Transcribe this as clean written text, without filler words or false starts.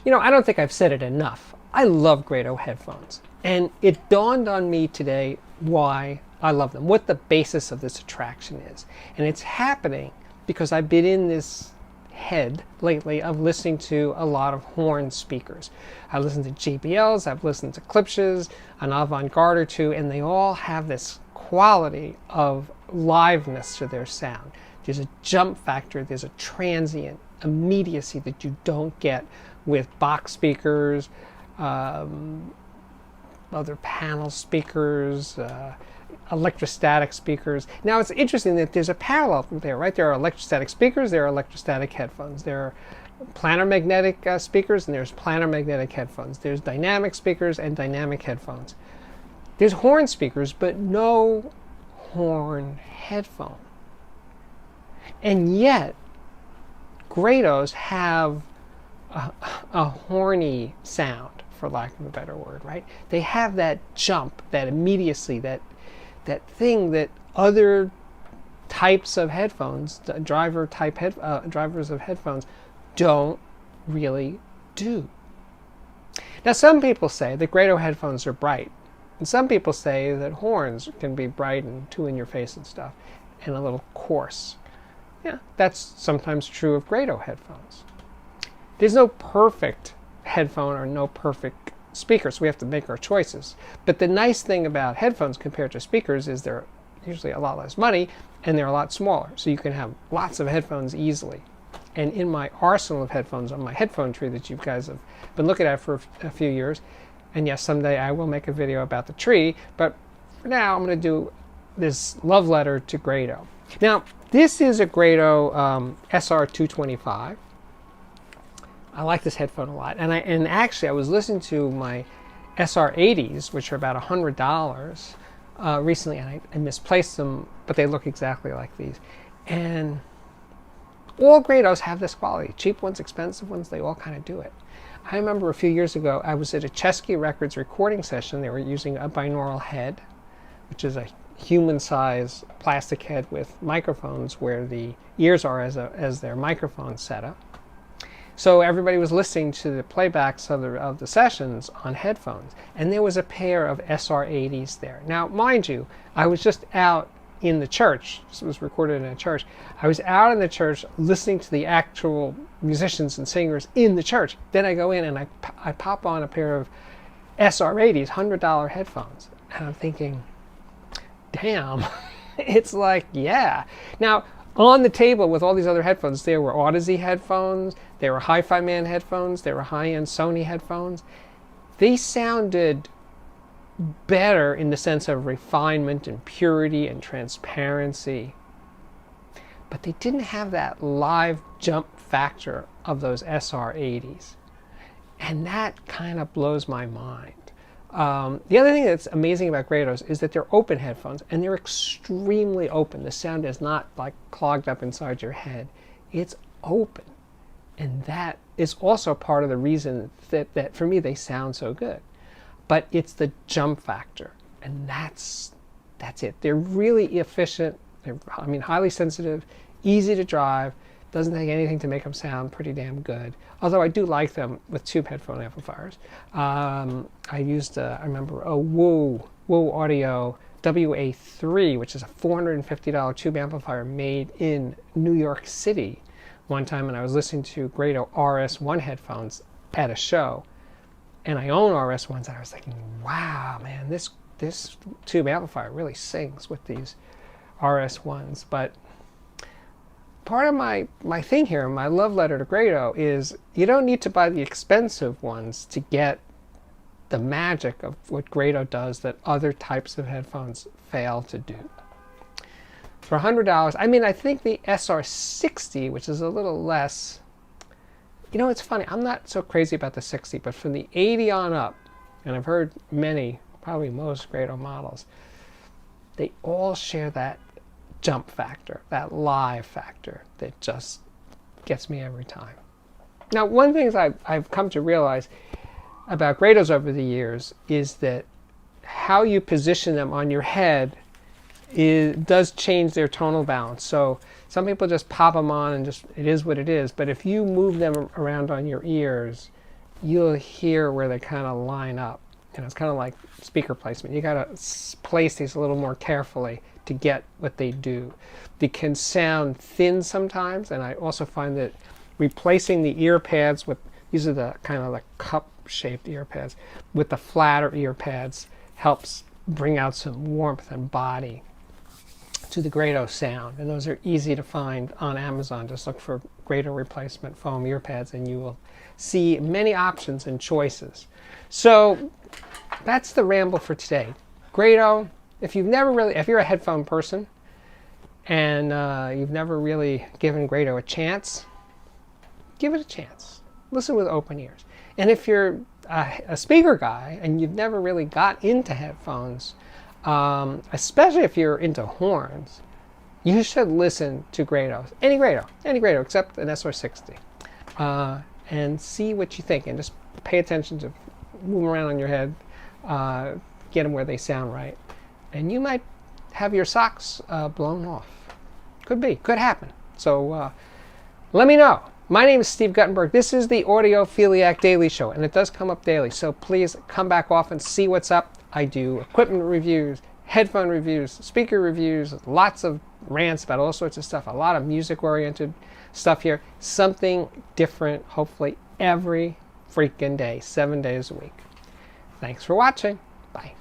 I don't think I've said it enough. I love Grado headphones. And it dawned on me today why I love them, what the basis of this attraction is. And it's happening because I've been in this head lately of listening to a lot of horn speakers. I listen to JBLs, I've listened to Klipsch's, an avant-garde or two, and they all have this quality of liveness to their sound. There's a jump factor, there's a transient immediacy that you don't get with box speakers, other panel speakers, electrostatic speakers. Now it's interesting that there's a parallel there, right? There are electrostatic speakers, there are electrostatic headphones. There are planar magnetic speakers, and there's planar magnetic headphones. There's dynamic speakers and dynamic headphones. There's horn speakers, but no horn headphone. And yet, Grados have a horny sound, for lack of a better word, right? They have that jump, that immediacy, that thing that other types of headphones, drivers of headphones, don't really do. Now, some people say that Grado headphones are bright, and some people say that horns can be bright and too in your face and stuff, and a little coarse. Yeah, that's sometimes true of Grado headphones. There's no perfect headphone or no perfect speaker, so we have to make our choices. But the nice thing about headphones compared to speakers is they're usually a lot less money and they're a lot smaller, so you can have lots of headphones easily. And in my arsenal of headphones on my headphone tree that you guys have been looking at for a few years, and yes, someday I will make a video about the tree, but for now I'm going to do this love letter to Grado. Now, this is a Grado SR225. I like this headphone a lot, and actually I was listening to my SR80s, which are about $100 recently, and I misplaced them, but they look exactly like these. And all Grados have this quality. Cheap ones, expensive ones, they all kind of do it. I remember a few years ago, I was at a Chesky Records recording session. They were using a binaural head, which is a human-sized plastic head with microphones where the ears are as their microphone setup. So everybody was listening to the playbacks of the sessions on headphones, and there was a pair of SR80s there. Now, mind you, I was just out in the church. This was recorded in a church. I was out in the church listening to the actual musicians and singers in the church. Then I go in and I pop on a pair of SR80s, $100 headphones, and I'm thinking, damn, it's like, yeah. Now, on the table with all these other headphones, there were Audeze headphones, there were Hi-Fi Man headphones, there were high-end Sony headphones. They sounded better in the sense of refinement and purity and transparency, but they didn't have that live jump factor of those SR80s, and that kind of blows my mind. The other thing that's amazing about Grados is that they're open headphones, and they're extremely open. The sound is not like clogged up inside your head. It's open, and that is also part of the reason that for me they sound so good. But it's the jump factor, and that's it. They're really efficient. They're, highly sensitive, easy to drive. Doesn't take anything to make them sound pretty damn good. Although I do like them with tube headphone amplifiers. I used, I remember, a Woo Audio WA3, which is a $450 tube amplifier made in New York City one time, and I was listening to Grado RS1 headphones at a show. And I own RS1s, and I was thinking, wow, man, this tube amplifier really sings with these RS1s. But part of my thing here, my love letter to Grado, is you don't need to buy the expensive ones to get the magic of what Grado does that other types of headphones fail to do. For $100, I think the SR60, which is a little less, it's funny, I'm not so crazy about the 60, but from the 80 on up, and I've heard many, probably most Grado models, they all share that jump factor, that live factor that just gets me every time. Now, one thing I've come to realize about Grados over the years is that how you position them on your head does change their tonal balance. So some people just pop them on and it is what it is. But if you move them around on your ears, you'll hear where they kind of line up. It's kind of like speaker placement. You got to place these a little more carefully to get what they do. They can sound thin sometimes, and I also find that replacing the ear pads with, these are the kind of the cup-shaped ear pads, with the flatter ear pads helps bring out some warmth and body to the Grado sound. And those are easy to find on Amazon. Just look for Grado replacement foam ear pads and you will see many options and choices. So that's the ramble for today. Grado, if you're a headphone person and you've never really given Grado a chance, give it a chance. Listen with open ears. And if you're a speaker guy and you've never really got into headphones, especially if you're into horns, you should listen to Grados. Any Grado except an SR60, and see what you think. And just pay attention to move around on your head, get them where they sound right, and you might have your socks blown off. Could happen. So let me know. My name is Steve Guttenberg. This is the Audiophiliac Daily Show, and it does come up daily. So please come back often, see what's up. I do equipment reviews, headphone reviews, speaker reviews, lots of rants about all sorts of stuff, a lot of music-oriented stuff here. Something different, hopefully, every freaking day, 7 days a week. Thanks for watching. Bye.